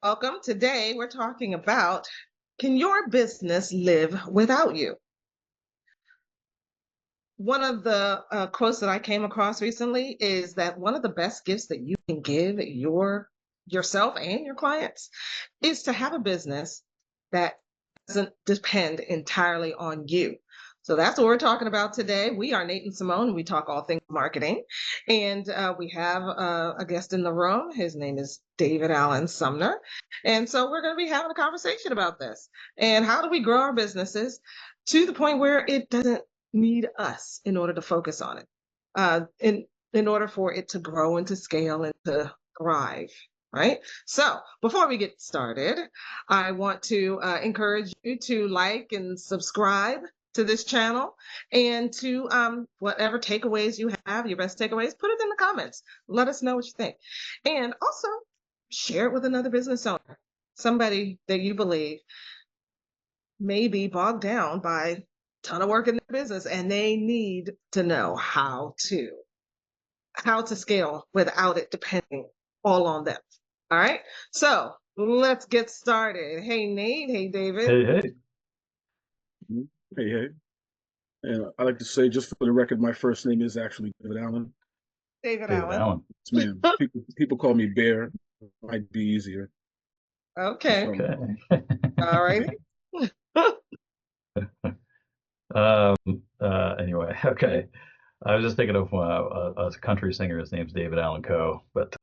Welcome. Today we're talking about, can your business live without you? One of the quotes that I came across recently is that one of the best gifts that you can give yourself and your clients is to have a business that doesn't depend entirely on you. So that's what we're talking about today. We are Nate and Simone. We talk all things marketing. And we have a guest in the room. His name is David Allen Sumner. And so we're going to be having a conversation about this. And how do we grow our businesses to the point where it doesn't need us in order to focus on it, in order for it to grow and to scale and to thrive, right? So before we get started, I want to encourage you to like and subscribe to this channel, and to whatever takeaways you have, your best takeaways, put it in the comments. Let us know what you think. And also share it with another business owner, somebody that you believe may be bogged down by a ton of work in their business, and they need to know how to scale without it depending all on them. All right. So let's get started. Hey, Nate. Hey, David. Hey, hey. Hey, hey. And I like to say, just for the record, my first name is actually David Allen. David David Allen. Yes, ma'am. People call me Bear. Might be easier. Okay. Okay. All righty. Anyway, okay. I was just thinking of a country singer. His name's David Allen Coe, but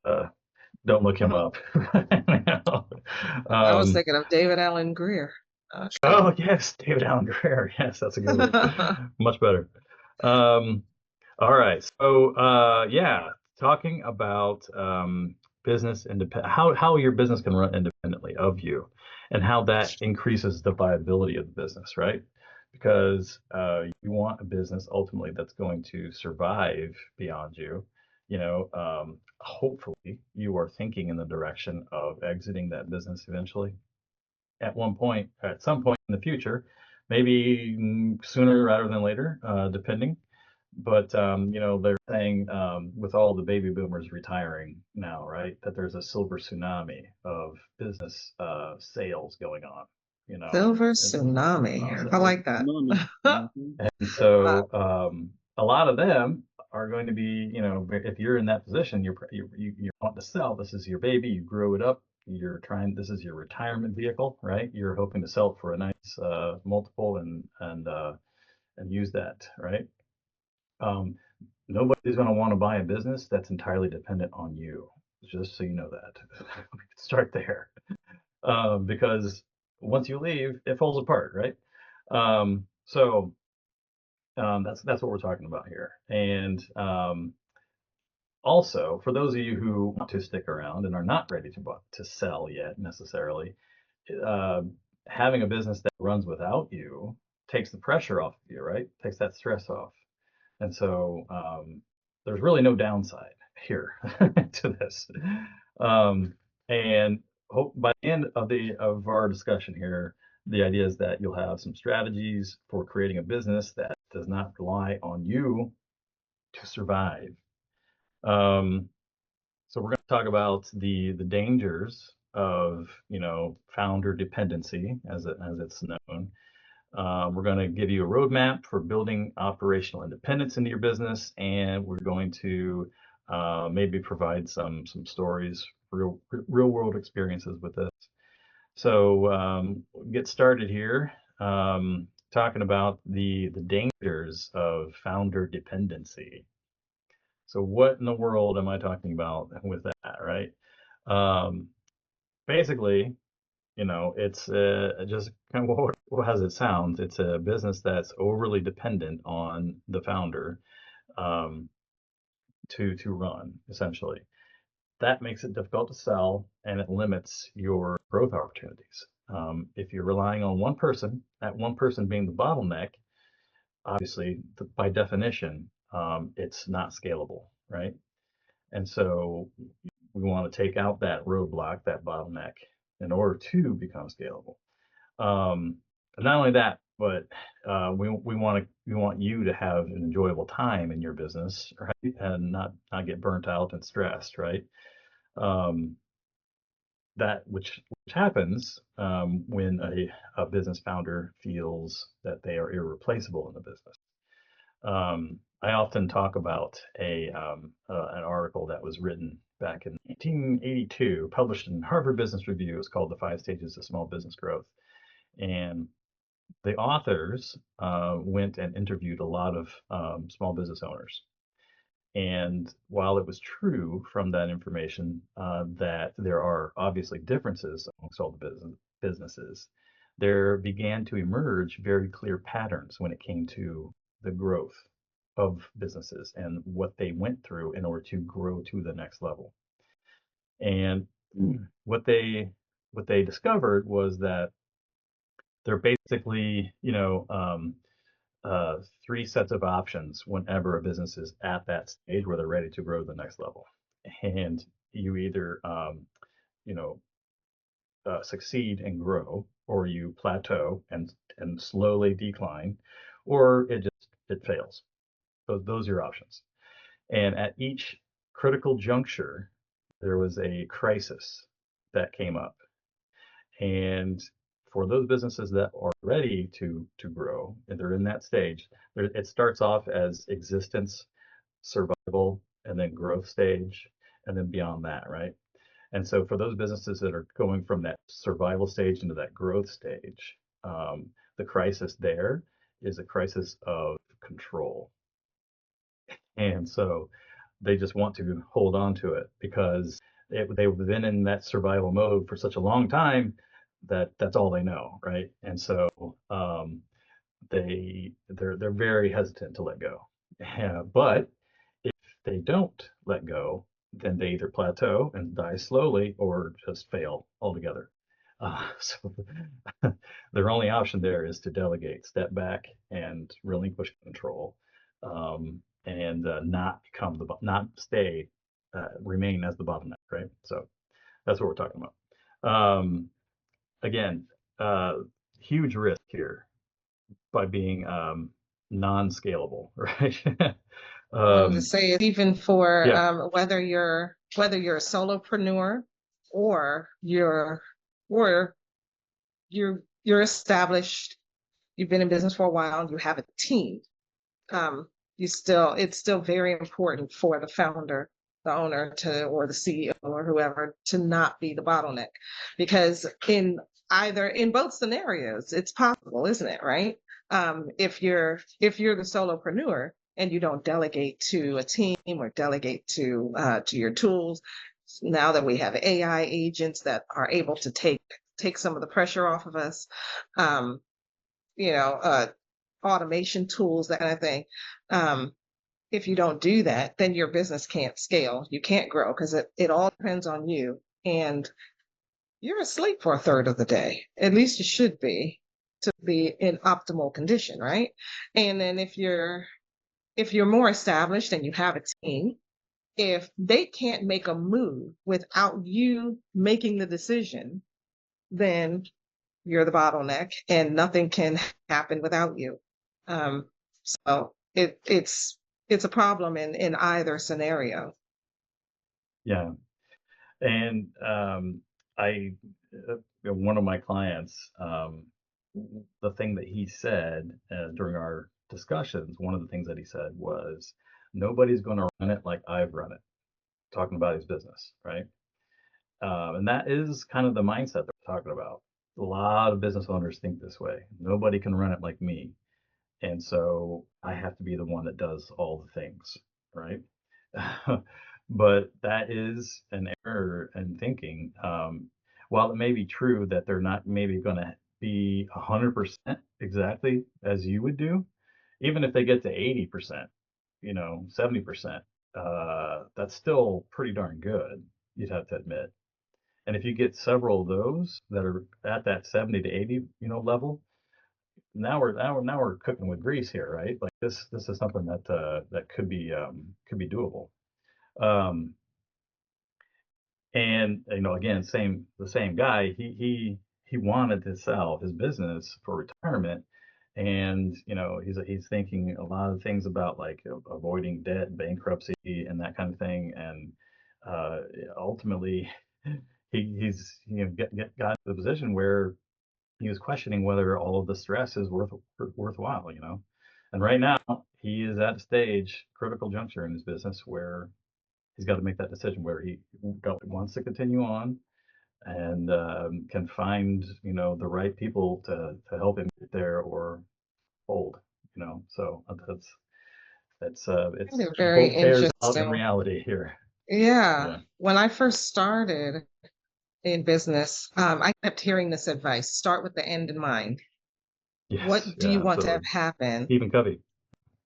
don't look him up. I was thinking of David Allen Greer. Oh, yes, David Allen Greer. Yes, that's a good one. Much better. All right. So, yeah, talking about business how your business can run independently of you, and how that increases the viability of the business, right? Because you want a business ultimately that's going to survive beyond you. Hopefully you are thinking in the direction of exiting that business eventually at some point in the future, maybe sooner rather than later, depending. But they're saying with all the baby boomers retiring now, right, that there's a silver tsunami of business sales going on. Silver tsunami. I like that. And so a lot of them are going to be, if you're in that position, you want to sell. This is your baby. You grew it up. This is your retirement vehicle, right? You're hoping to sell it for a nice multiple and use that, right? Nobody's going to want to buy a business that's entirely dependent on you. Just so you know that. We can start there, because once you leave, it falls apart, right? So that's what we're talking about here. And also, for those of you who want to stick around and are not ready to sell yet necessarily, uh, having a business that runs without you takes the pressure off of you, right? Takes that stress off. And so there's really no downside here to this. And hope by the end of our discussion here, the idea is that you'll have some strategies for creating a business that does not rely on you to survive. So we're going to talk about the dangers of founder dependency, as it's known. We're going to give you a roadmap for building operational independence into your business, and we're going to maybe provide some stories, real world experiences with this. So we'll get started here, talking about the dangers of founder dependency. So what in the world am I talking about with that, right? Basically, it's just kind of as it sounds. It's a business that's overly dependent on the founder to run, essentially. That makes it difficult to sell, and it limits your growth opportunities. If you're relying on one person, that one person being the bottleneck, obviously, by definition, it's not scalable, right? And so we want to take out that roadblock, that bottleneck, in order to become scalable. Not only that, but we want you to have an enjoyable time in your business, right? And not get burnt out and stressed, right? which happens when a business founder feels that they are irreplaceable in the business. I often talk about an article that was written back in 1982, published in Harvard Business Review. It's called "The 5 Stages of Small Business Growth," and the authors went and interviewed a lot of small business owners. And while it was true from that information that there are obviously differences amongst all the businesses, there began to emerge very clear patterns when it came to the growth of businesses and what they went through in order to grow to the next level. And what they discovered was that they're basically, 3 sets of options whenever a business is at that stage where they're ready to grow to the next level. And you either, you know, succeed and grow, or you plateau and slowly decline, or it fails. So those are your options. And at each critical juncture, there was a crisis that came up. And for those businesses that are ready to grow, and they're in that stage, it starts off as existence, survival, and then growth stage, and then beyond that, right? And so for those businesses that are going from that survival stage into that growth stage, the crisis there is a crisis of control. And so they just want to hold on to it because they've been in that survival mode for such a long time that that's all they know, right? And so they're very hesitant to let go. But if they don't let go, then they either plateau and die slowly or just fail altogether. So their only option there is to delegate, step back, and relinquish control, and not stay, remain as the bottleneck, right? So that's what we're talking about. Again, huge risk here by being non-scalable, right? I wanted to say it even for Yeah. whether you're a solopreneur or you're established, you've been in business for a while, you have a team. It's still very important for the founder, the owner or the CEO or whoever to not be the bottleneck, because in both scenarios, it's possible, isn't it? Right? If you're the solopreneur and you don't delegate to a team or delegate to your tools, now that we have AI agents that are able to take some of the pressure off of us, um, automation tools, that kind of thing. If you don't do that, then your business can't scale. You can't grow because it all depends on you. And you're asleep for a third of the day. At least you should be, to be in optimal condition, right? And then if you're more established and you have a team, if they can't make a move without you making the decision, then you're the bottleneck and nothing can happen without you. So it's a problem in either scenario. Yeah. And one of my clients, the thing that he said during our discussions, one of the things that he said was, nobody's going to run it like I've run it, talking about his business, right? And that is kind of the mindset that we're talking about. A lot of business owners think this way. Nobody can run it like me. And so I have to be the one that does all the things, right? But that is an error in thinking. While it may be true that they're not maybe going to be 100% exactly as you would do, even if they get to 80%, 70%, that's still pretty darn good, you'd have to admit. And if you get several of those that are at that 70 to 80, level, now we're cooking with grease here, right? Like this is something that could be doable. Um, and again, the same guy, he wanted to sell his business for retirement, and he's thinking a lot of things about like avoiding debt, bankruptcy, and that kind of thing, and ultimately he's got to the position where he was questioning whether all of the stress is worthwhile, you know. And right now he is at a stage, critical juncture in his business where he's got to make that decision where he wants to continue on and can find, you know, the right people to help him get there or fold, you know. So it's They're very both bears out in interesting. reality here. Yeah. Yeah. When I first started in business, I kept hearing this advice: start with the end in mind. Yes. What do you Yeah. want to have Absolutely. happen Stephen Covey.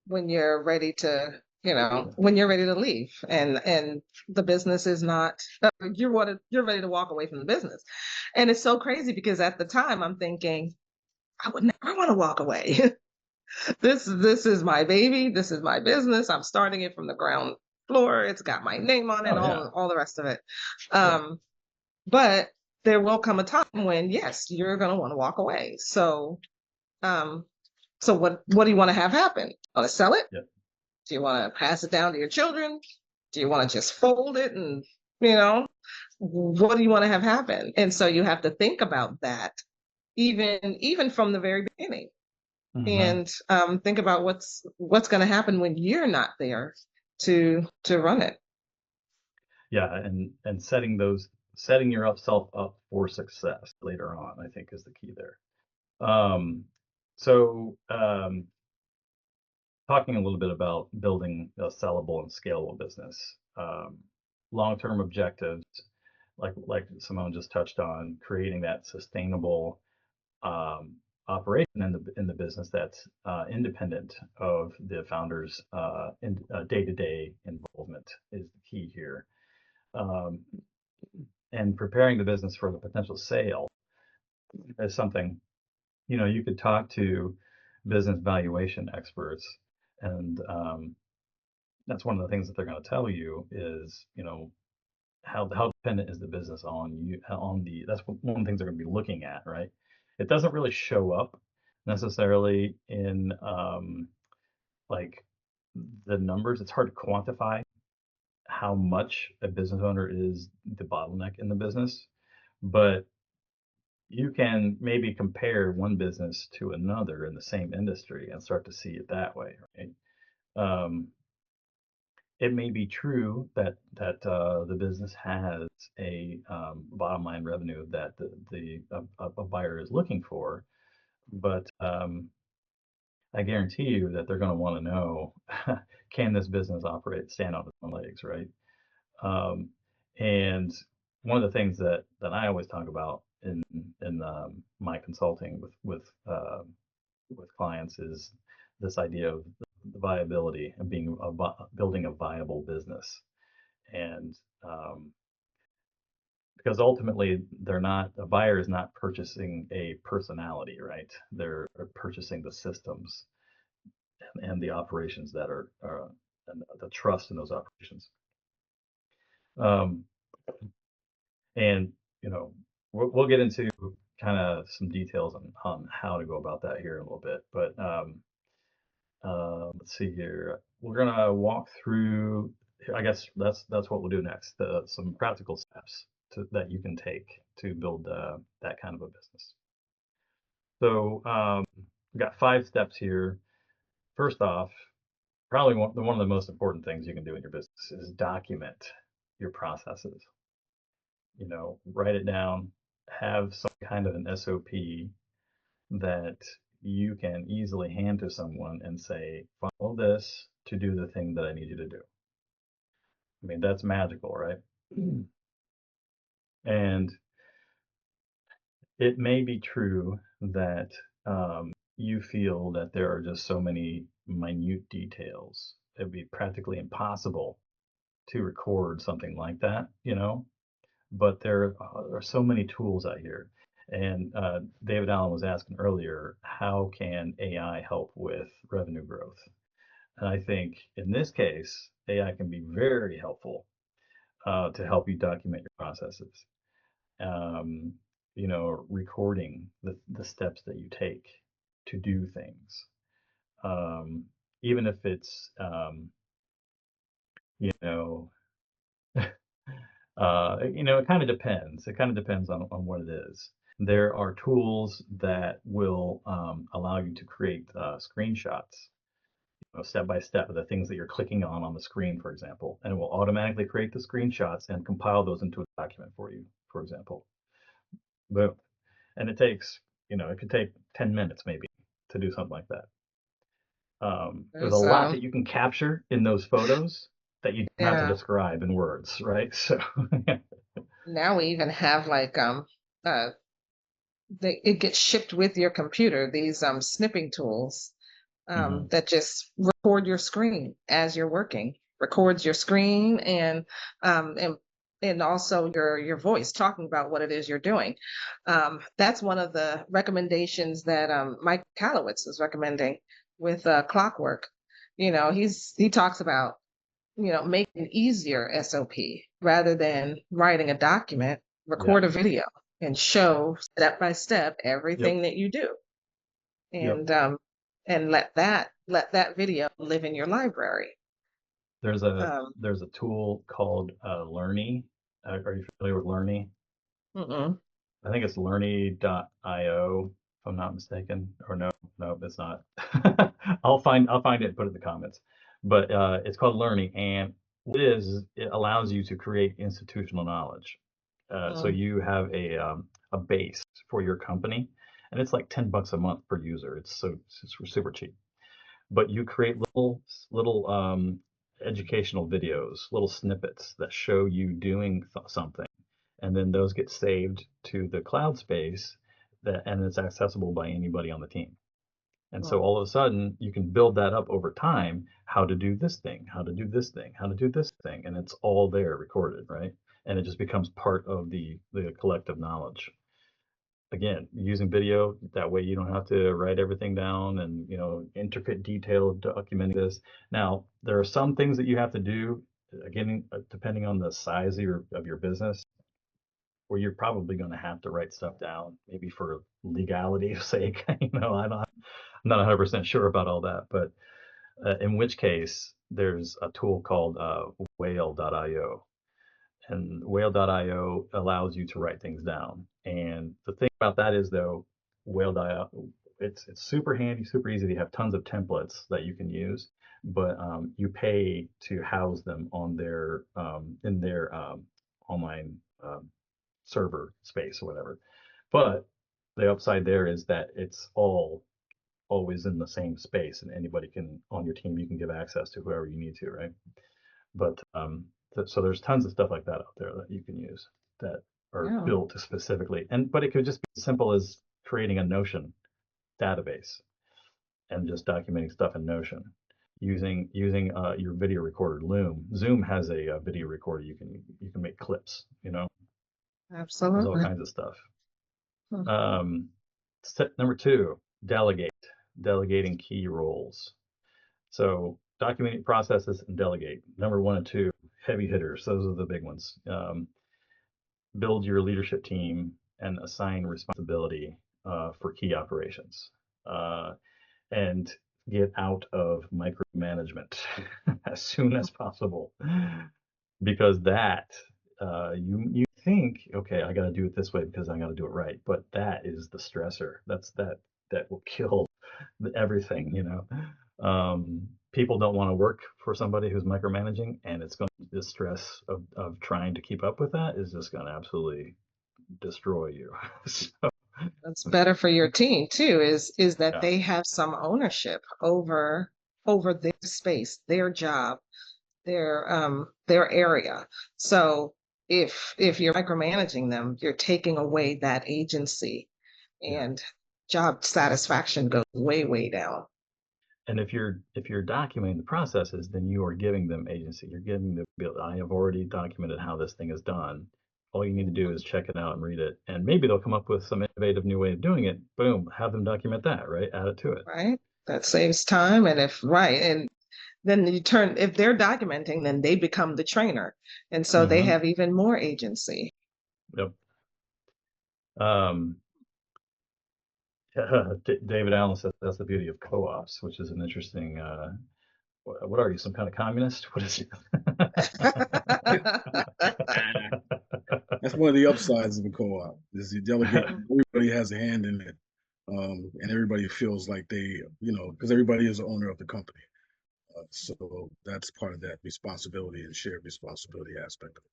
when you're ready to, Yeah. when you're ready to leave and the business is not, you're ready to walk away from the business. And it's so crazy because at the time I'm thinking, I would never want to walk away. This is my baby. This is my business. I'm starting it from the ground floor. It's got my name on it, Oh yeah. all the rest of it. Yeah. But there will come a time when, yes, you're going to want to walk away. Um, so what do you want to have happen? Want to sell it? Yeah. Do you want to pass it down to your children? Do you want to just fold it and, you know, what do you want to have happen? And so you have to think about that even from the very beginning, Hmm. and think about what's going to happen when you're not there to run it. Yeah. And setting yourself up for success later on, I think, is the key there. So talking a little bit about building a sellable and scalable business, long-term objectives, like Simone just touched on, creating that sustainable um, operation in the business that's independent of the founder's day-to-day involvement is the key here. Um, and preparing the business for the potential sale is something, you know, you could talk to business valuation experts, and that's one of the things that they're going to tell you is, you know, how dependent is the business on you, on the that's one of the things they're going to be looking at, right? It doesn't really show up necessarily in like the numbers. It's hard to quantify how much a business owner is the bottleneck in the business, but you can maybe compare one business to another in the same industry and start to see it that way, right? Um, it may be true that the business has a bottom line revenue that a buyer is looking for, but I guarantee you that they're going to want to know, can this business stand on its own legs, right? Um, and one of the things that I always talk about in my consulting with clients is this idea of the viability and building a viable business. And because ultimately a buyer is not purchasing a personality, right? They're purchasing the systems and the operations that are and the trust in those operations. Um, and you know, we'll get into kind of some details on how to go about that here in a little bit. But let's see here. We're gonna walk through. I guess that's what we'll do next. Some practical steps that you can take to build that kind of a business. So we've got 5 steps here. First off, probably one of the most important things you can do in your business is document your processes. You know, write it down, have some kind of an SOP that you can easily hand to someone and say, follow this to do the thing that I need you to do. I mean, that's magical, right? And it may be true that you feel that there are just so many minute details. It'd be practically impossible to record something like that, you know? But there are so many tools out here. And David Allen was asking earlier, how can AI help with revenue growth? And I think in this case, AI can be very helpful to help you document your processes. Um, you know, recording the steps that you take to do things. Even if it's, you know, It kind of depends. It kind of depends on what it is. There are tools that will allow you to create screenshots, step by step of the things that you're clicking on the screen, for example, and it will automatically create the screenshots and compile those into a document for you, for example. Boom. And it takes, it could take 10 minutes maybe to do something like that. There's a There's lot that you can capture in those photos that you don't have to yeah. describe in words, right? So Now we even have like uh it gets shipped with your computer, these snipping tools mhm. that just record your screen as you're working, records your screen um, and and also your voice talking about what it is you're doing. That's one of the recommendations that Mike Kalowitz is recommending with Clockwork. He talks about making easier SOP rather than writing a document, Yeah. record a video and show step by step Yep. everything that you do Yep. and let that video live in your library. There's a Um, there's a tool called Learny. Are you familiar with Learny? mm-mm. I think it's learny.io, if I'm not mistaken. Or no, it's not. I'll find it and put it in the comments. But it's called Learny, and what it is it allows you to create institutional knowledge. So Mm. you have a base for your company, and it's like $10 a month per user. It's super cheap. But you create little educational videos, little snippets that show you doing something, and then those get saved to the cloud space and it's accessible by anybody on the team. And so Mm. all of a sudden you can build that up over time, how to do this thing, how to do this thing, how to do this thing, and it's all there recorded, right? And it just becomes part of the collective knowledge. Again, using video, that way you don't have to write everything down and, intricate detail documenting this. Now, there are some things that you have to do, again, depending on the size of your business, where you're probably going to have to write stuff down, maybe for legality's sake. I'm not 100% sure about all that, but in which case, there's a tool called whale.io, and whale.io allows you to write things down. And the thing about that is, though, whale.io, it's super handy, super easy. They have tons of templates that you can use, but you pay to house them on their in their online server space or whatever. But the upside there is that it's all always in the same space, and anybody can on your team, you can give access to whoever you need to, right? But so there's tons of stuff like that out there that you can use that are Yeah, built specifically, but it could just be as simple as creating a Notion database and just documenting stuff in Notion using your video recorder. Zoom has a video recorder. You can make clips. There's all absolutely. kinds of stuff. Hmm. Step number 2, delegate, delegating key roles. So document processes and delegate. Number 1 and 2, heavy hitters. Those are the big ones. Build your leadership team and assign responsibility for key operations. And get out of micromanagement as soon as possible, because that you think, okay, I got to do it this way because I got to do it right, but that is the stressor. That will kill everything. People don't want to work for somebody who's micromanaging, and the stress of trying to keep up with that is just going to absolutely destroy you. So, That's better for your team too, is that yeah. they have some ownership over their space, their job, their area. So if you're micromanaging them, you're taking away that agency, Yeah. and job satisfaction goes way, way down. And if you're documenting the processes, then you are giving them agency. You're giving them, I have already documented how this thing is done. All you need to do is check it out and read it. And maybe they'll come up with some innovative new way of doing it. Boom, have them document that, right? Add it to it. Right? That saves time. And and then if they're documenting, then they become the trainer. And so they Hmm. have even more agency. Yep. Um, David Allen says that's the beauty of co-ops, which is an interesting what are you, some kind of communist? What is it? That's one of the upsides of a co-op is you delegate. Everybody has a hand in it, and everybody feels like they, because everybody is the owner of the company. So that's part of that responsibility and shared responsibility aspect of it.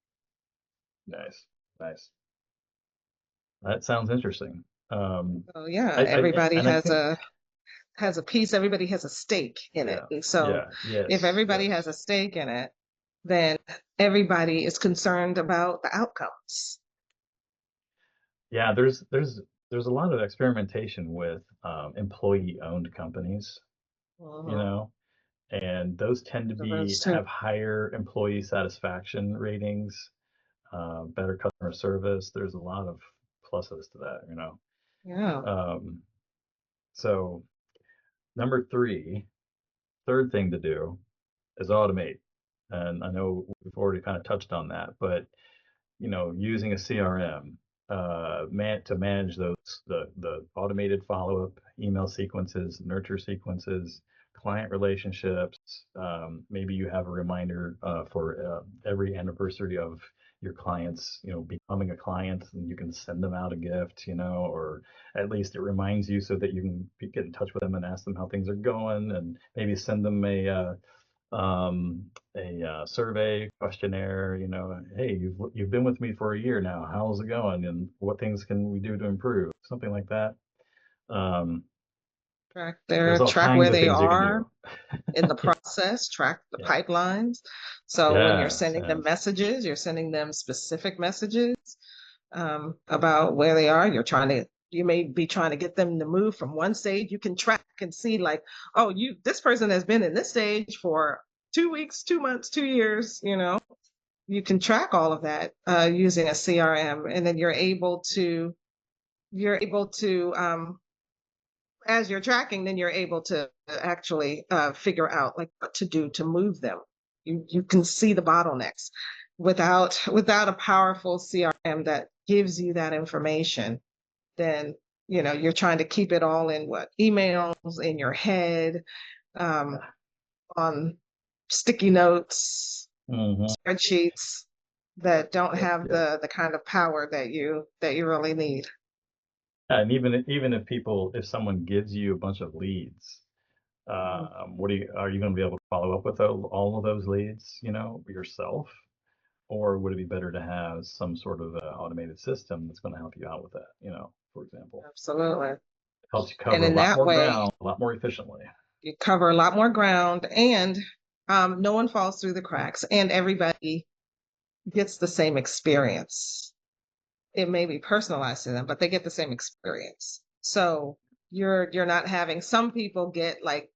Nice, nice. That sounds interesting. So yeah, I everybody and I think has a piece, everybody has a stake in it. yeah, And so yes, if everybody has yes. a stake in it, then everybody is concerned about the outcomes. Yeah, there's a lot of experimentation with employee-owned companies, you Mhm. know, and those tend to Those be two. have higher employee satisfaction ratings, better customer service. There's a lot of pluses to that, you know. Yeah. Um, so number three, third thing to do is automate. And I know we've already kind of touched on that, but using a CRM to manage the automated follow-up email sequences, nurture sequences, client relationships. Maybe you have a reminder for every anniversary of your clients, becoming a client, and you can send them out a gift, or at least it reminds you so that you can get in touch with them and ask them how things are going, and maybe send them a survey questionnaire, hey, you've been with me for a year now, how's it going, and what things can we do to improve, something like that. um, there's all Track kinds where of they things you can are do. in the process, track the Yeah, pipelines. So when you're yes, sending them yes. messages, you're sending them specific messages about where they are. You may be trying to get them to move from one stage. You can track and see like, oh, this person has been in this stage for 2 weeks, 2 months, 2 years. You can track all of that using a CRM, and then you're able to as you're tracking, then you're able to actually figure out like what to do to move them. You can see the bottlenecks without a powerful CRM that gives you that information. Then you're trying to keep it all in emails in your head, um, on sticky notes, Hmm. spreadsheets that don't Yep, have yep. the kind of power that you really need. And even if someone gives you a bunch of leads, Mhm. are you going to be able to follow up with all of those leads, yourself? Or would it be better to have some sort of automated system that's going to help you out with that, for example? Absolutely. Helps you And cover a in lot that more way, ground, a lot more efficiently. you cover a lot more ground, and no one falls through the cracks, and everybody gets the same experience. It may be personalized to them, but they get the same experience. So you're not having some people get like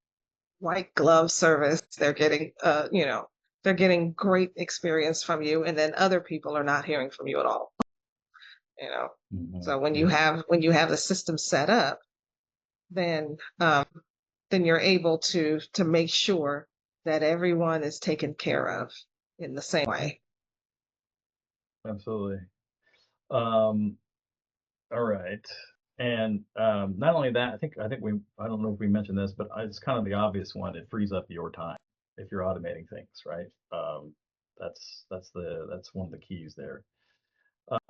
white glove service. They're getting great experience from you, and then other people are not hearing from you at all. You know. Hmm. So when you Yeah, have the system set up, then then you're able to make sure that everyone is taken care of in the same way. absolutely. Um, all right. And not only that, I don't know if we mentioned this, but it's kind of the obvious one. It frees up your time if you're automating things, right? That's one of the keys there.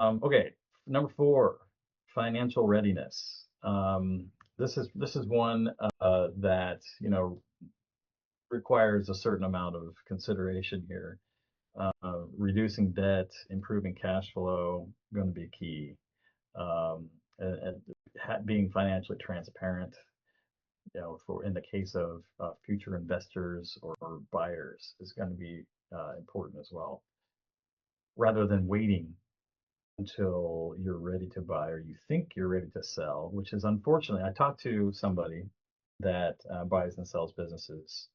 Okay, number four, financial readiness. This is one that requires a certain amount of consideration here. Reducing debt, improving cash flow, going to be key. And being financially transparent, for in the case of future investors or buyers, is going to be important as well. Rather than waiting until you're ready to buy or you think you're ready to sell, which is unfortunately, I talked to somebody that buys and sells businesses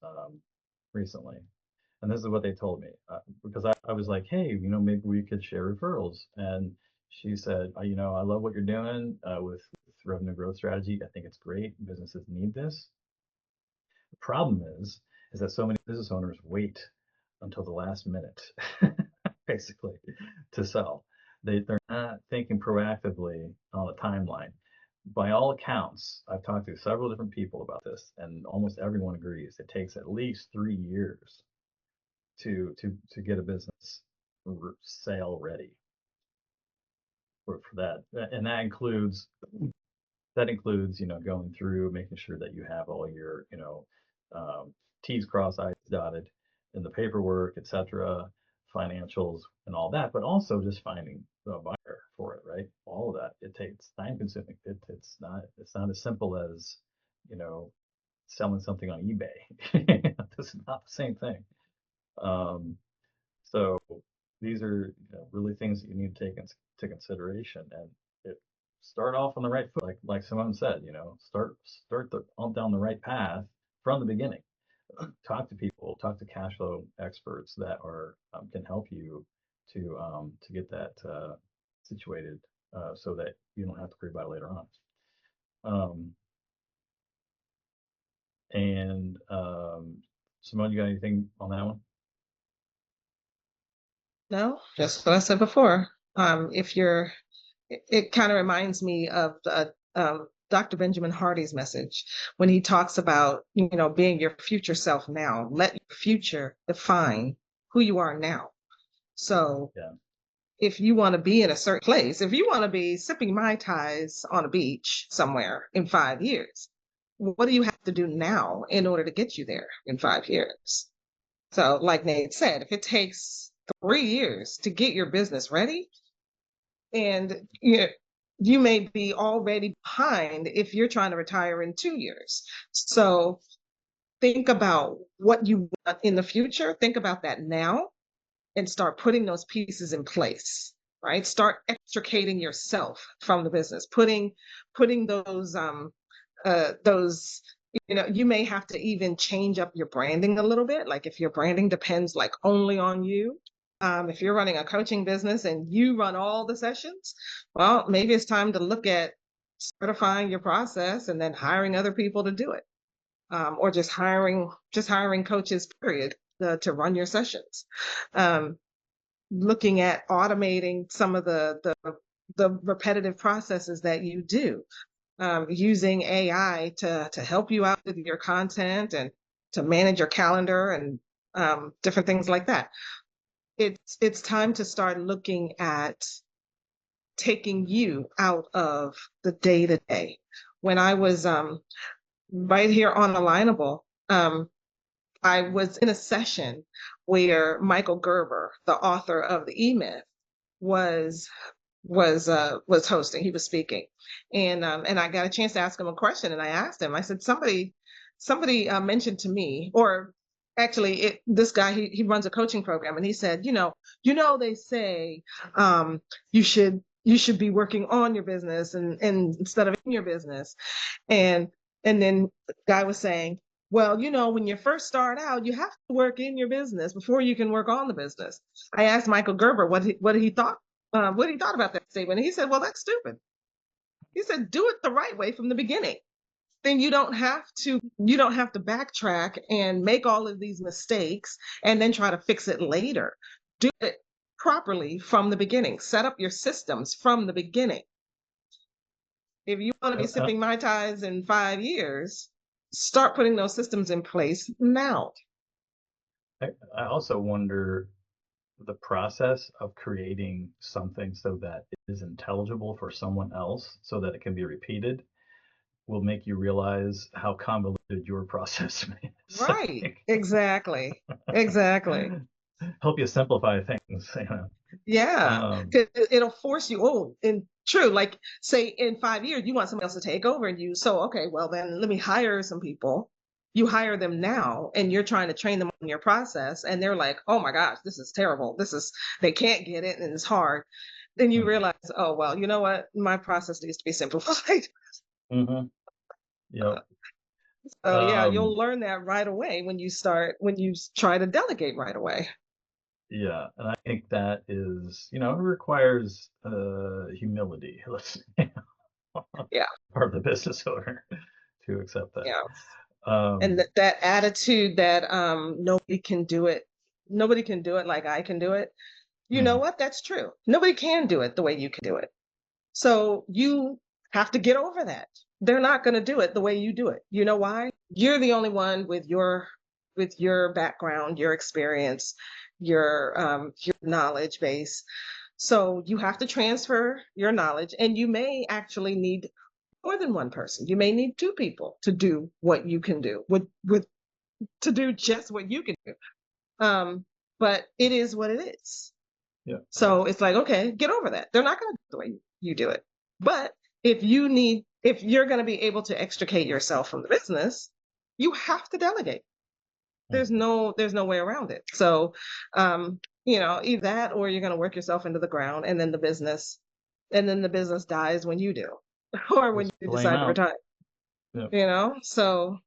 recently, and this is what they told me because I was like, hey, maybe we could share referrals. And she said, I love what you're doing with revenue growth strategy. I think it's great. Businesses need this. The problem is that so many business owners wait until the last minute, basically, to sell. They're not thinking proactively on a timeline. by all accounts, I've talked to several different people about this, and almost everyone agrees it takes at least 3 years to get a business sale ready for that, and that includes going through making sure that you have all your T's crossed, I's dotted in the paperwork, etc., financials and all that, but also just finding the buyer for it, right? All of that, it takes time consuming. It's not as simple as selling something on eBay. This is not the same thing. So these are really things that you need to take into consideration, and start off on the right foot, like Simone said. Start down the right path from the beginning. Talk to people, talk to cash flow experts that can help you to get that situated, so that you don't have to worry about it later on. And Simone, you got anything on that one? No, just what I said before. It kind of reminds me of Dr. Benjamin Hardy's message when he talks about, being your future self now. Let your future define who you are now. So Yeah. if you want to be in a certain place, if you want to be sipping Mai Tais on a beach somewhere in 5 years, what do you have to do now in order to get you there in 5 years? So like Nate said, if it takes 3 years to get your business ready, and you may be already behind if you're trying to retire in 2 years. So think about what you want in the future. Think about that now and start putting those pieces in place, right? Start extricating yourself from the business, putting those you may have to even change up your branding a little bit. Like if your branding depends like only on you, if you're running a coaching business and you run all the sessions, well, maybe it's time to look at certifying your process and then hiring other people to do it, or just hiring coaches, period, to run your sessions. Looking at automating some of the repetitive processes that you do, using AI to help you out with your content and to manage your calendar and different things like that. It's time to start looking at taking you out of the day-to-day. When I was right here on Alignable, I was in a session where Michael Gerber, the author of the E-Myth, was hosting. He was speaking, and I got a chance to ask him a question. And I asked him, I said, somebody mentioned to me, or actually this guy, he runs a coaching program, and he said, they say you should be working on your business and instead of in your business. And then the guy was saying, well, when you first start out, you have to work in your business before you can work on the business. I asked Michael Gerber what he thought about that statement. And he said, well, that's stupid. He said, do it the right way from the beginning. Then you don't have to backtrack and make all of these mistakes and then try to fix it later. Do it properly from the beginning. Set up your systems from the beginning. If you want to be sipping Mai Tais in 5 years, start putting those systems in place now. I also wonder the process of creating something so that it is intelligible for someone else so that it can be repeated will make you realize how convoluted your process is. Right. Exactly. Help you simplify things. Yeah. It'll force you. And true, like say in 5 years, you want somebody else to take over and you, so, okay, well then let me hire some people. You hire them now and you're trying to train them on your process. And they're like, oh my gosh, this is terrible. They can't get it and it's hard. Then you realize, oh, well, you know what? My process needs to be simplified. Mm-hmm. Yep. So yeah, you'll learn that right away when you try to delegate right away. Yeah, and I think that is, it requires humility. Yeah. Part of the business owner to accept that. Yeah. Um, And that attitude that nobody can do it like I can do it. You know what? That's true. Nobody can do it the way you can do it. So you have to get over that. They're not going to do it the way you do it. You know why? You're the only one with your background, your experience, your knowledge base. So you have to transfer your knowledge, and you may actually need more than one person. You may need two people to do what you can do, to do just what you can do. But it is what it is. Yeah. So it's like, okay, get over that. They're not going to do the way you do it. But if you're going to be able to extricate yourself from the business, you have to delegate. There's no way around it. So, either that or you're going to work yourself into the ground, and then the business dies when you do, or when Just you flame decide to out. retire. Yeah. So,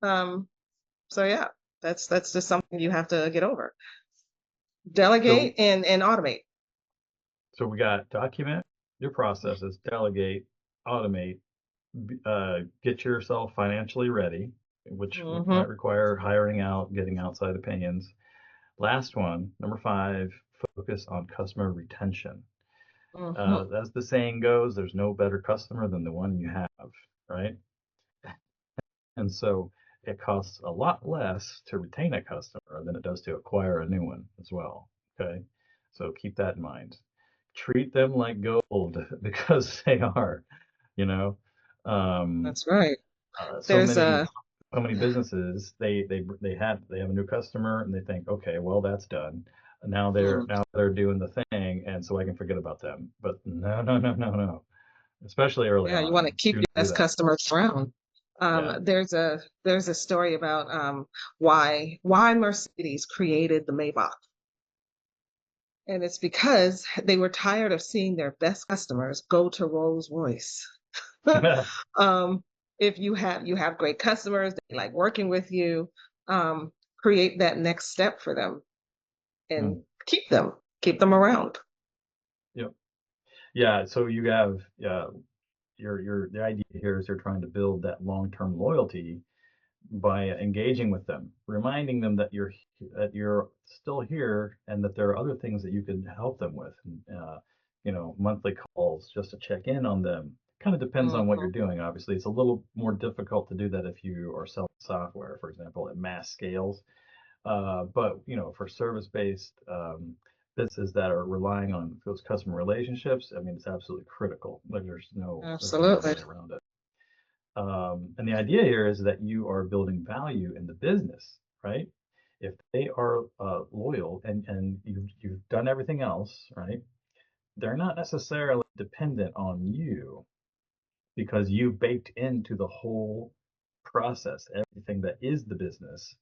yeah, that's just something you have to get over. Delegate and automate. So we got document your processes, delegate, automate, get yourself financially ready, which might require hiring out, getting outside opinions. Last one, number 5, focus on customer retention. As the saying goes, there's no better customer than the one you have, right? And so it costs a lot less to retain a customer than it does to acquire a new one as well. Okay. So keep that in mind. Treat them like gold because they are, you know. That's right. So There's many businesses they have a new customer and they think, okay, well that's done. Now they're doing the thing, and so I can forget about them. But no. Especially early yeah, on. you want to keep Do your not do best that. customers around. Yeah. There's a story about why Mercedes created the Maybach. And it's because they were tired of seeing their best customers go to Rolls Royce. um, if you have great customers, they like working with you, create that next step for them and keep them around. Yep. Yeah. So you have the idea here is you're trying to build that long-term loyalty by engaging with them, reminding them that you're still here and that there are other things that you can help them with. Monthly calls just to check in on them. Kind of depends on what you're doing. Obviously, it's a little more difficult to do that if you are selling software, for example, at mass scales. But for service-based businesses that are relying on those customer relationships, I mean, it's absolutely critical. Like there's no way around it. And the idea here is that you are building value in the business, right? If they are loyal and you've done everything else, right? They're not necessarily dependent on you because you've baked into the whole process everything that is the business.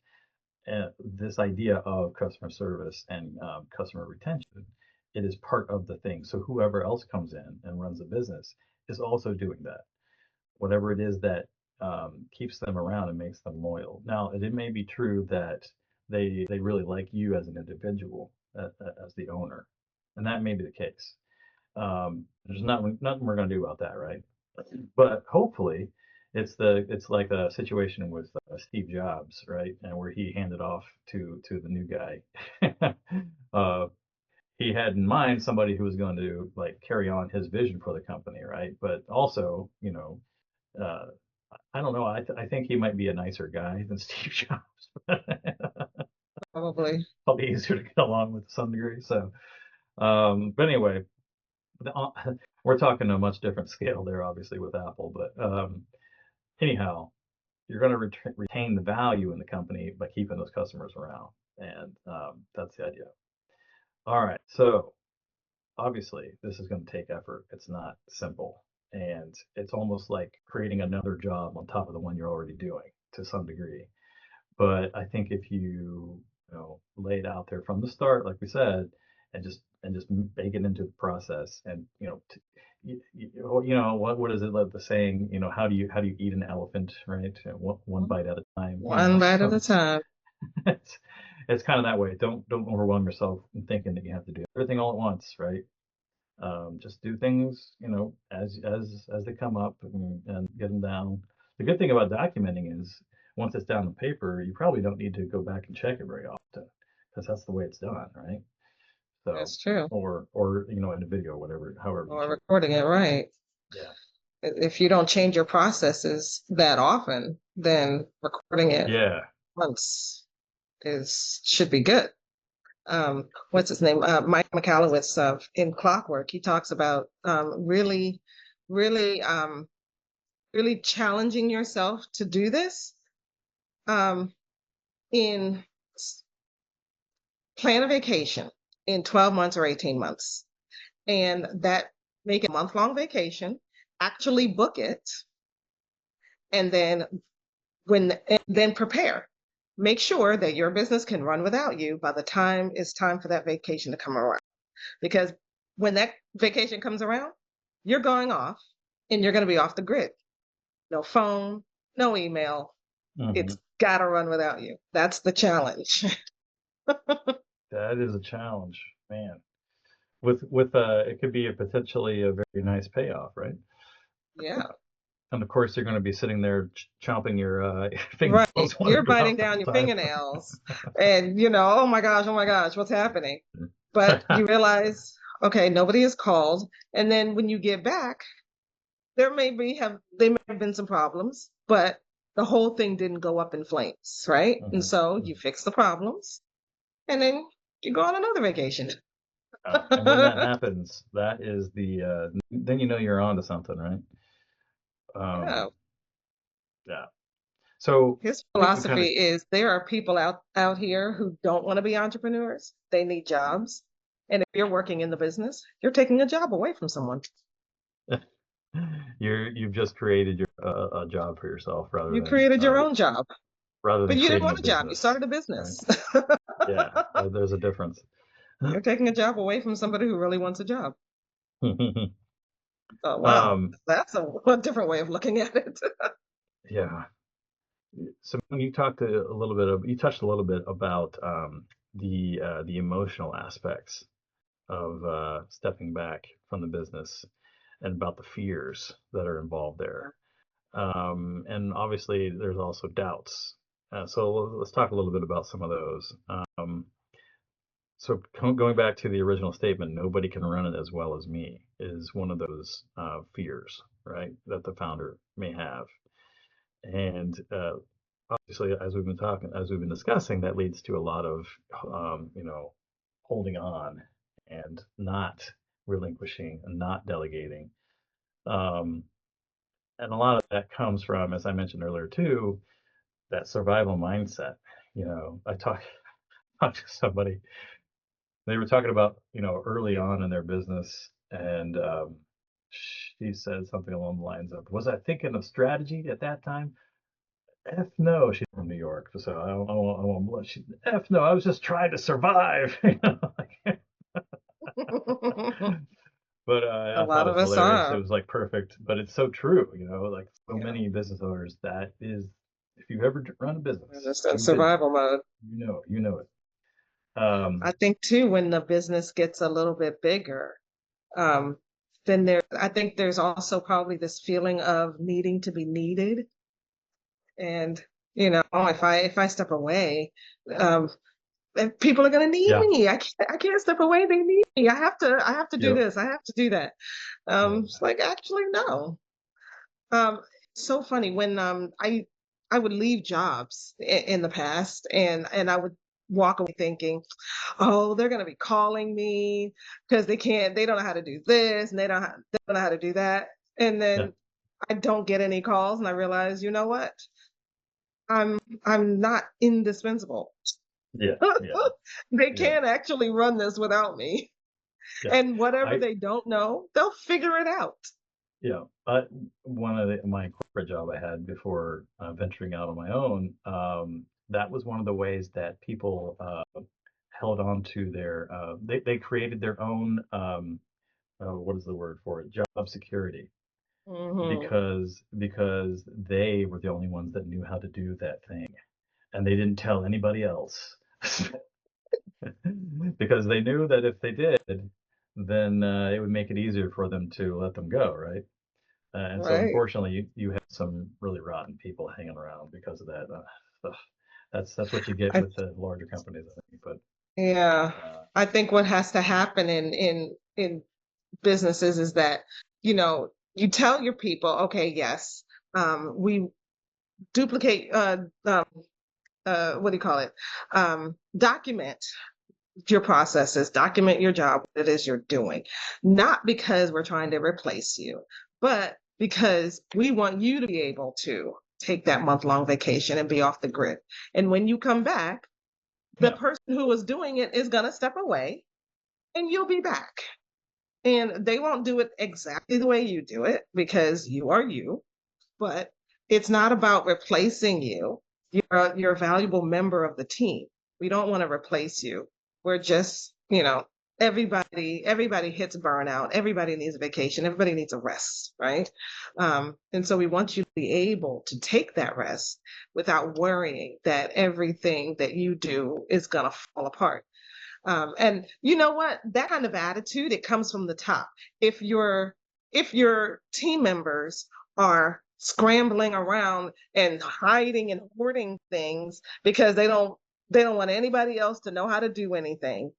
This idea of customer service and customer retention, it is part of the thing. So whoever else comes in and runs a business is also doing that. Whatever it is that keeps them around and makes them loyal. Now, it may be true that they really like you as an individual, as the owner, and that may be the case. There's nothing we're going to do about that, right? But hopefully, it's like a situation with Steve Jobs, right, and where he handed off to the new guy. He had in mind somebody who was going to like carry on his vision for the company, right? But also, uh, I don't know. I think he might be a nicer guy than Steve Jobs. Probably. Probably easier to get along with to some degree. So, but anyway, we're talking a much different scale there, obviously, with Apple. But anyhow, you're going to retain the value in the company by keeping those customers around, and that's the idea. All right, so obviously, this is going to take effort. It's not simple, and it's almost like creating another job on top of the one you're already doing to some degree. But I think if you lay it out there from the start, like we said, and just bake it into the process, and what is it like the saying? How do you eat an elephant, right? One bite at a time. One bite So at a time. it's kind of that way. Don't overwhelm yourself in thinking that you have to do everything all at once, right? Just do things, as they come up and get them down. The good thing about documenting is once it's down on paper, you probably don't need to go back and check it very often because that's the way it's done, right? So, That's true. or in a video, whatever, however you Or check. recording it, right? Yeah. If you don't change your processes that often, then recording it Yeah. once should be good. What's his name? Mike McAllowitz in Clockwork. He talks about really, really, really challenging yourself to do this. In plan a vacation in 12 months or 18 months, and that make it a month-long vacation. Actually book it, and then prepare. Make sure that your business can run without you by the time it's time for that vacation to come around. Because when that vacation comes around, you're going off and you're going to be off the grid. No phone, no email. It's got to run without you. That's the challenge. That is a challenge, man. With it could be potentially a very nice payoff, right? Yeah. And of course, you're going to be sitting there chomping your Right. fingernails. You're biting down your fingernails and, oh my gosh, what's happening? But you realize, okay, nobody has called. And then when you get back, there may have been some problems, but the whole thing didn't go up in flames, right? And so you fix the problems and then you go on another vacation. And when that happens, that is then you're on to something, right? Yeah. Yeah. So His philosophy is there are people out here who don't want to be entrepreneurs. They need jobs. And if you're working in the business, you're taking a job away from someone. You've just created a job for yourself You created your own job. Rather than but you didn't creating want a job. You started a business. Right? Yeah, there's a difference. You're taking a job away from somebody who really wants a job. Oh, wow. That's a different way of looking at it. Yeah. So when you touched a little bit about the emotional aspects of stepping back from the business and about the fears that are involved there. And obviously there's also doubts. So let's talk a little bit about some of those. So going back to the original statement, nobody can run it as well as me is one of those fears, right, that the founder may have. And obviously, as we've been discussing, that leads to a lot of, holding on and not relinquishing and not delegating. And a lot of that comes from, as I mentioned earlier too, that survival mindset. I talked to somebody, they were talking about, early on in their business, and she said something along the lines of, was I thinking of strategy at that time? F no, she's from New York, so I won't blush. F no, I was just trying to survive. But A I lot thought of it was us hilarious. are. It was like perfect, but it's so true. Like so many business owners, that is, if you've ever run a business, Just in survival mode. you know it. I think too, when the business gets a little bit bigger, then I think there's also probably this feeling of needing to be needed. And, if I step away, people are going to need me. I can't step away. They need me. I have to do this. I have to do that. It's like, actually, no. It's so funny when I would leave jobs in the past, and I would walk away thinking, oh, they're going to be calling me because they don't know how to do this, and they don't know how to do that. And then I don't get any calls, and I realize, you know what? I'm not indispensable. Yeah. They can't actually run this without me. Yeah. And whatever they don't know, they'll figure it out. Yeah. One of my corporate job I had before venturing out on my own, that was one of the ways that people held on to their, they created their own, what is the word for it? Job security. Because they were the only ones that knew how to do that thing, and they didn't tell anybody else. Because they knew that if they did, then it would make it easier for them to let them go, right? And so unfortunately, you have some really rotten people hanging around because of that. That's what you get with the larger companies, I think. But yeah, I think what has to happen in businesses is that, you tell your people, okay, yes, we duplicate, what do you call it? Document your processes, document your job, what it is you're doing, not because we're trying to replace you, but because we want you to be able to take that month-long vacation and be off the grid. And when you come back, the Yeah. person who was doing it is going to step away and you'll be back. And they won't do it exactly the way you do it because you are you, but it's not about replacing you. You're a valuable member of the team. We don't want to replace you. We're just, everybody hits burnout. Everybody needs a vacation. Everybody needs a rest, right? And so we want you to be able to take that rest without worrying that everything that you do is going to fall apart. And you know what? That kind of attitude, it comes from the top. If your team members are scrambling around and hiding and hoarding things because they don't want anybody else to know how to do anything,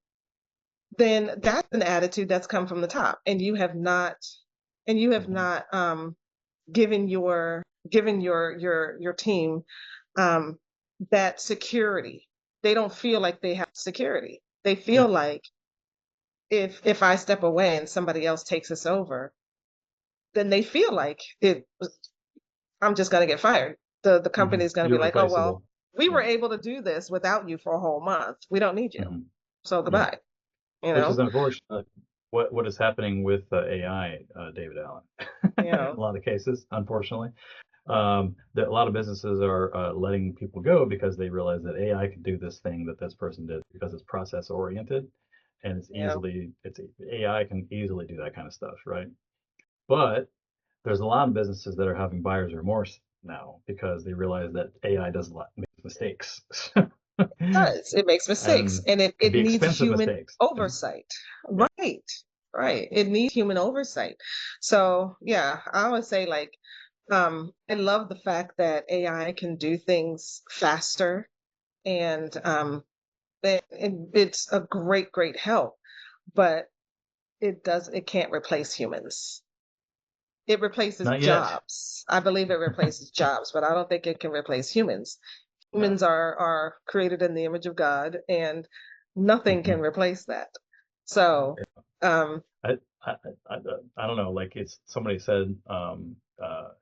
then that's an attitude that's come from the top. And you have not given your team um, that security. They don't feel like they have security. They feel Yeah. like if I step away and somebody else takes us over, then they feel like I'm just going to get fired. The company is going to be You're like, oh, well, replaceable. we were Yeah. able to do this without you for a whole month. We don't need you. hmm So Yeah. goodbye, you Which is know? unfortunate. What is happening with AI, David Allen? Yeah. In a lot of cases, unfortunately, that a lot of businesses are letting people go because they realize that AI can do this thing that this person did because it's process oriented, and Yeah. it's AI can easily do that kind of stuff, right? But there's a lot of businesses that are having buyer's remorse now because they realize that AI does a lot make mistakes. Does. It makes mistakes And and it, can it be needs expensive human mistakes. oversight. Yeah. Right. Right. It needs human oversight. So yeah, I always say like, I love the fact that AI can do things faster and it's a great, great help, but it can't replace humans. It replaces Not yet. jobs. I believe it replaces jobs, but I don't think it can replace humans. No. Humans are created in the image of God, and nothing hmm can replace that. So, um, I, I, I don't know. Like it's somebody said,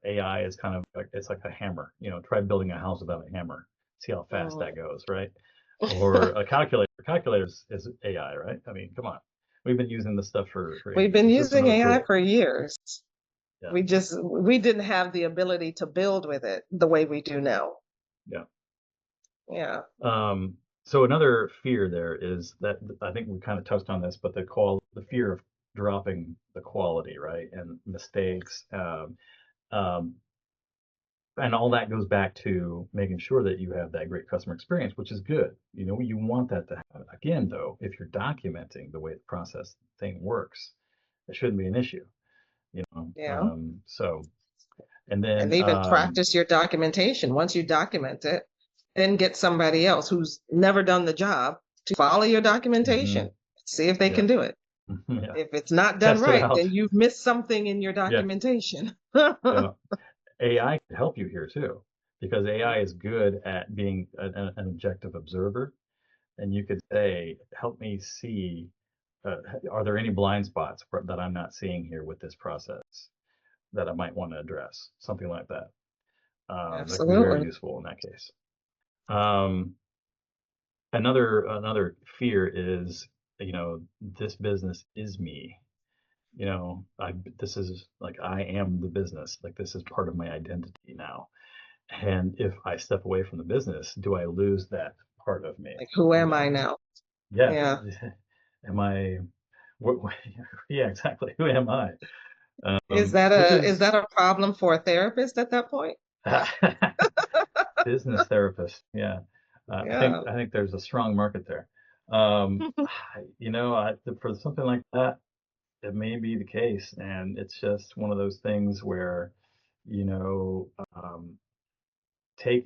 AI is kind of like it's like a hammer. Try building a house without a hammer. See how fast mm. that goes, right? Or a calculator. Calculators is AI, right? I mean, come on. We've been using this stuff for We've ages. been It's just using another AI tool. for years. Yeah. We didn't have the ability to build with it the way we do now. Yeah. Yeah. So another fear there is that I think we kind of touched on this, but the fear of dropping the quality, right, and mistakes, um, and all that goes back to making sure that you have that great customer experience, which is good. You want that to happen. Again, though, if you're documenting the way the process thing works, it shouldn't be an issue. Yeah. So and then And even practice your documentation. Once you document it, then get somebody else who's never done the job to follow your documentation. mhm, See if they yeah, can do it. yeah, If it's not done test it right, out. then you've missed something in your Yeah, documentation. yeah. AI can help you here too, because AI is good at being an objective observer, and you could say, "Help me see, uh, are there any blind spots that I'm not seeing here with this process that I might want to address?" Something like that. That could be very Absolutely. useful in that case. Um, another fear is, this business is me. This is like I am the business. Like this is part of my identity now. And if I step away from the business, do I lose that part of me? Like, who You am I know, now? yeah. Yeah. Am I? Yeah, exactly. Who am I? Is that Which a is is that a problem for a therapist at that point? business therapist. Yeah, Yeah. I think there's a strong market there. For something like that, it may be the case, and it's just one of those things where, you know, um, take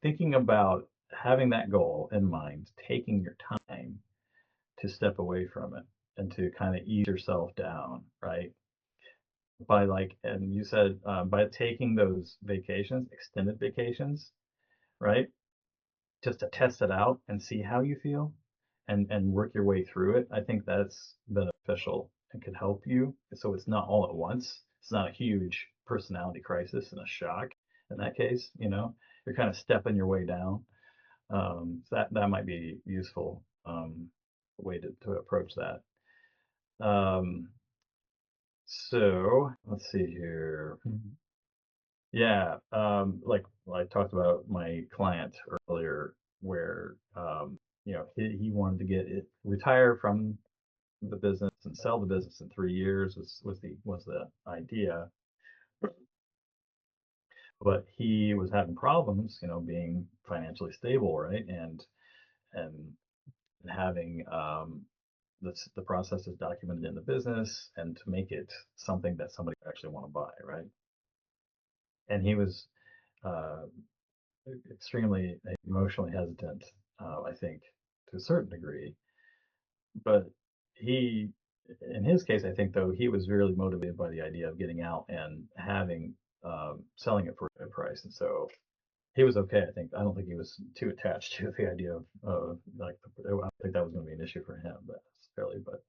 thinking about having that goal in mind, taking your time to step away from it and to kind of ease yourself down, right? by like, and you said by taking those vacations, extended vacations, right? Just to test it out and see how you feel and work your way through it. I think that's beneficial and could help you. So it's not all at once. It's not a huge personality crisis and a shock in that case, you know, you're kind of stepping your way down. So that might be useful way to approach that. So let's see here. Yeah, like I talked about my client earlier, where you know he wanted to get it retire from the business and sell the business in 3 years was the idea, but he was having problems, you know, being financially stable, right, and having the process is documented in the business and to make it something that somebody actually want to buy, right? And he was uh, extremely emotionally hesitant, I think, to a certain degree. But he, in his case, I think though he was really motivated by the idea of getting out and having selling it for a good price, and so he was okay. I think I don't think he was too attached to the idea of like I don't think that was going to be an issue for him, but necessarily. But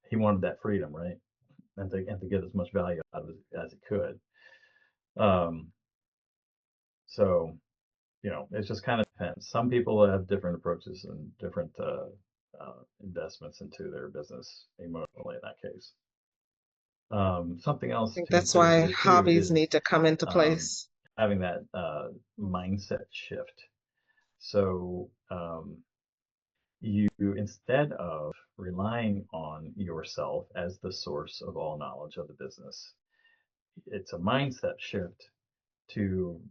he wanted that freedom, right, and to get as much value out of it as he could. Um, so you know, it just kind of depends. Some people have different approaches and different investments into their business emotionally in that case. Something I else think to that's consider why here too hobbies is need to come into um, place. having that mindset shift. So you, instead of relying on yourself as the source of all knowledge of the business, it's a mindset shift to, you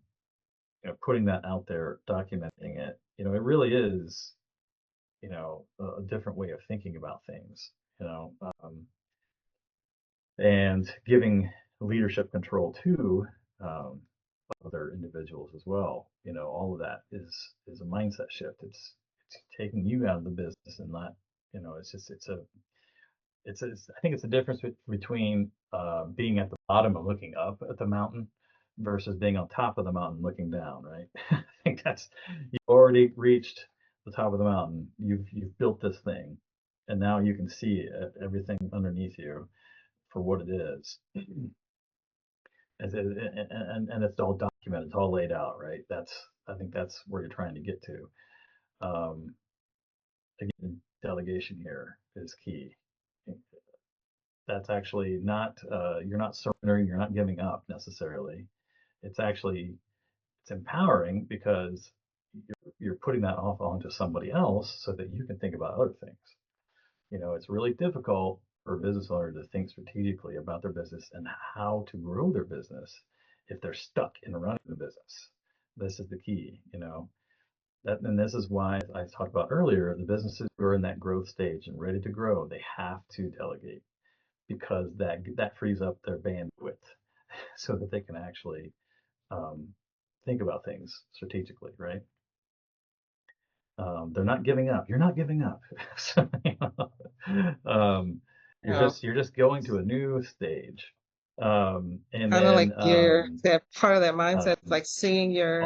know, putting that out there, documenting it. You know, it really is, you know, a different way of thinking about things, you know, and giving leadership control to um, other individuals as well. You know, all of that is a mindset shift. It's taking you out of the business and not, you know, it's just I think it's a difference between being at the bottom and looking up at the mountain versus being on top of the mountain looking down, right? I think that's you've already reached the top of the mountain. You've built this thing, and now you can see everything underneath you for what it is, and it's all documented, it's all laid out, right? That's I think that's where you're trying to get to. Um, again, delegation here is key. That's actually not you're not surrendering, you're not giving up necessarily. It's actually it's empowering because you're putting that off onto somebody else so that you can think about other things. You know, it's really difficult for a business owner to think strategically about their business and how to grow their business if they're stuck in running the business. This is the key, you know. That, and this is why I talked about earlier, the businesses who are in that growth stage and ready to grow, they have to delegate because that frees up their bandwidth so that they can actually um, think about things strategically, right? They're not giving up. You're not giving up. So, you know, Yeah. you're just going to a new stage. And Kind of then like that part of that mindset is like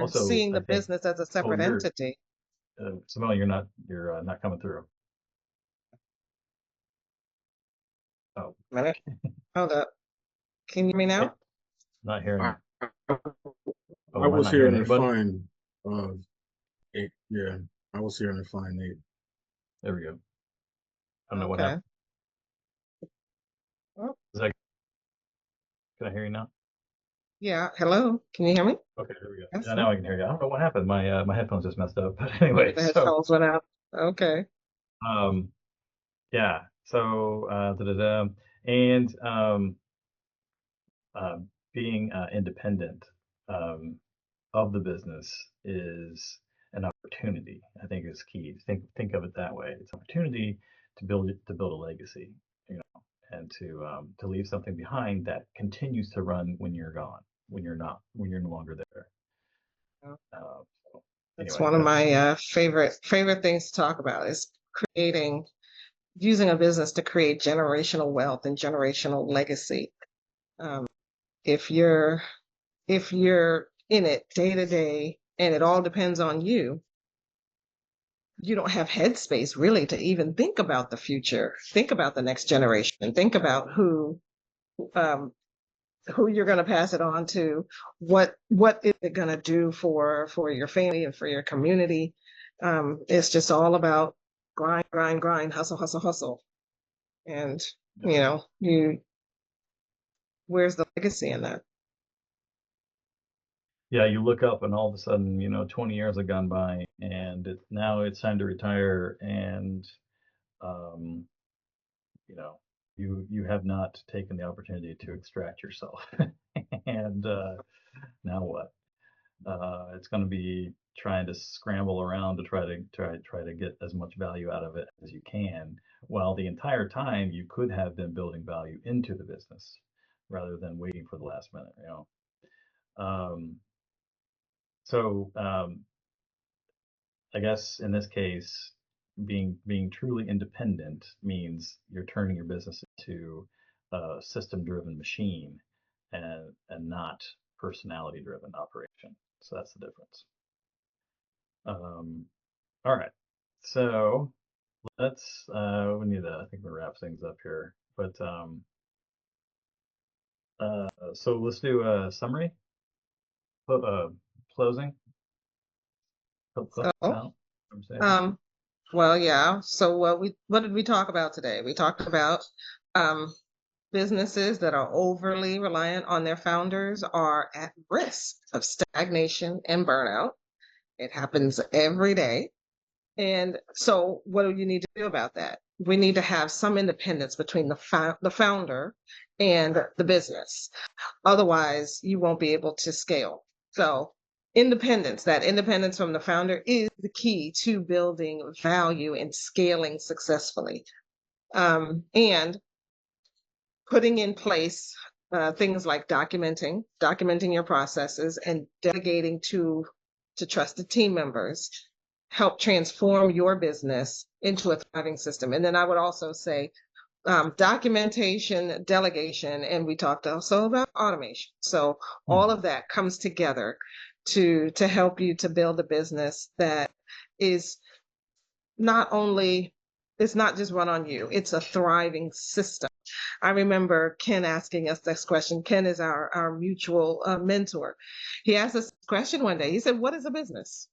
also, seeing I the think, business as a oh, separate entity. Simone, you're not coming through. Oh, Minute. Hold up. Can you hear me okay. now? Not hearing I, you. I Oh, I am I was not hearing hearing a anybody? fine uh eight. Yeah, I was hearing a fine eight. There we go. I don't know what Okay. happened. Oh, Is that, can I hear you now? yeah. Hello. Can you hear me? Okay, there we go. Yes. Yeah, Sir. now I can hear you. I don't know what happened. My headphones just messed up. But Maybe anyway, the so headphones went out. Okay. um, yeah. So da-da-da. And uh, being independent um, of the business is an opportunity. I think is key. Think of it that way. It's an opportunity to build a legacy, you know, and to leave something behind that continues to run when you're gone, when you're no longer there. Yeah. So That's anyway, one of that's my favorite things to talk about is using a business to create generational wealth and generational legacy. If you're in it day to day and it all depends on you, you don't have headspace really to even think about the future, think about the next generation, think about um, who you're going to pass it on to, what is it going to do for your family and for your community. It's just all about grind, grind, grind, hustle, hustle, hustle. And where's the legacy in that? Yeah, you look up and all of a sudden, 20 years have gone by, and now it's time to retire, and um, you have not taken the opportunity to extract yourself. And now what? It's going to be trying to scramble around to try to get as much value out of it as you can, while the entire time you could have been building value into the business rather than waiting for the last minute. Um, so I guess in this case, being truly independent means you're turning your business into a system-driven machine and not personality-driven operation. So that's the difference. All right. So let's we need to, I think, we wrap things up here. But so let's do a summary, closing. Close So, out conversation. well, yeah. So what did we talk about today? We talked about businesses that are overly reliant on their founders are at risk of stagnation and burnout. It happens every day. And so what do you need to do about that? We need to have some independence between the founder and the business. Otherwise, you won't be able to scale. So that independence from the founder is the key to building value and scaling successfully. And putting in place things like documenting your processes and delegating to trusted team members help transform your business into a thriving system. And then I would also say documentation, delegation, and we talked also about automation. So all of that comes together to help you to build a business that is it's not just run on you, it's a thriving system. I remember Ken asking us this question. Ken is our mutual mentor. He asked us this question one day. He said, "What is a business?"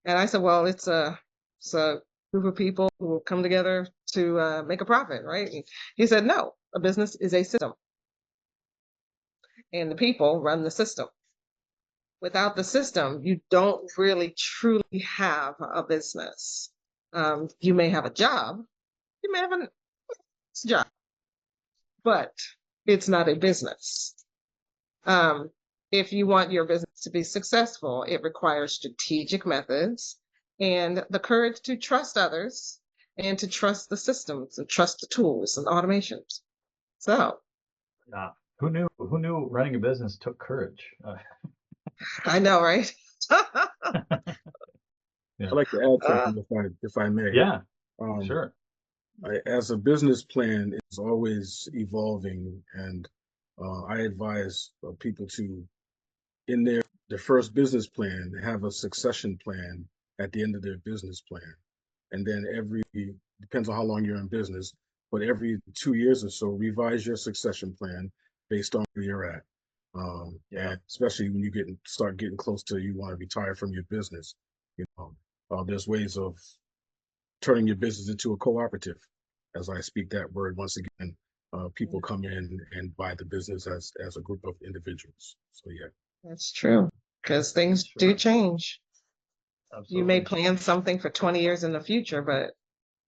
And I said, "Well, it's a group of people who will come together to make a profit, right?" And he said, "No, a business is a system, and the people run the system. Without the system, you don't really truly have a business. You may have a job, you may have a job, but it's not a business. If you want your business to be successful, it requires strategic methods and the courage to trust others and to trust the systems and trust the tools and automations. So, yeah, who knew running a business took courage? I know, right? Yeah. I'd like to add something if I may. Yeah, Um, sure. as a business plan, it's always evolving, and I advise people to, in their first business plan, have a succession plan at the end of their business plan, and then depends on how long you're in business, but every 2 years or so, revise your succession plan based on where you're at. And especially when you start getting close to you want to retire from your business, there's ways of turning your business into a cooperative. As I speak that word once again, people come in and buy the business as a group of individuals. So yeah, That's true, because things do change. You may Absolutely. plan something for 20 years in the future, but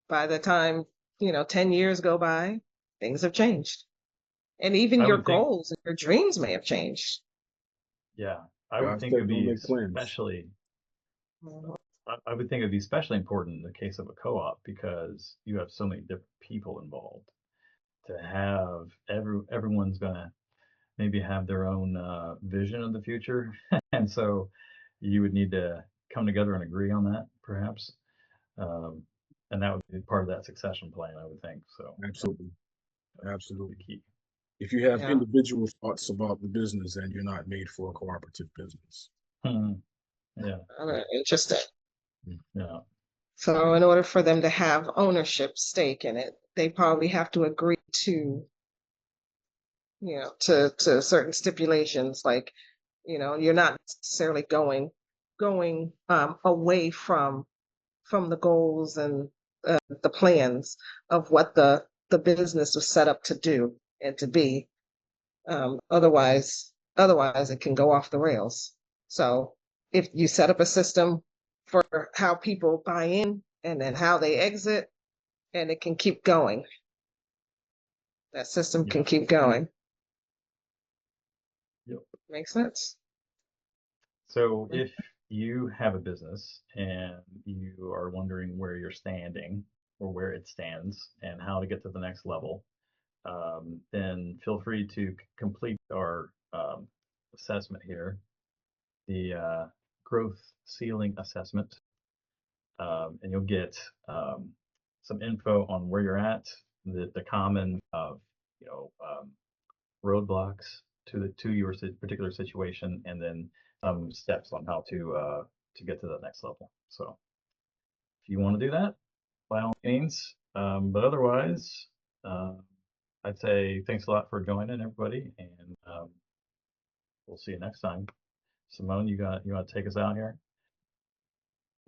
by the time, 10 years go by, things have changed. And even I your would think, goals and your dreams may have changed. yeah, I would God think said it'd don't be make plans. especially, Mhm. I would think it'd be especially important in the case of a co-op because you have so many different people involved. To have everyone's gonna maybe have their own vision of the future, and so you would need to come together and agree on that, perhaps. Um, and that would be part of that succession plan, I would think. So Absolutely, that's the absolutely. key. If you have Yeah. individual thoughts about the business, then you're not made for a cooperative business. Hmm. Yeah. Interesting. Yeah. So in order for them to have ownership stake in it, they probably have to agree to, to certain stipulations, like, you're not necessarily going away from the goals and the plans of what the business was set up to do and to be. Otherwise it can go off the rails. So if you set up a system for how people buy in and then how they exit, and it can keep going. That system Yeah. can keep going. Yep. Makes sense? So if you have a business and you are wondering where you're standing or where it stands and how to get to the next level, then feel free to complete our assessment here, the growth ceiling assessment, and you'll get some info on where you're at, the common roadblocks to your particular situation, and then some steps on how to get to the next level. So if you want to do that, by all means. But otherwise, I'd say thanks a lot for joining, everybody, and we'll see you next time. Simone, you want to take us out here?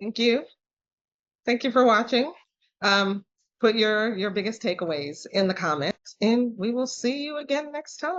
Thank you. Thank you for watching. Put your biggest takeaways in the comments, and we will see you again next time.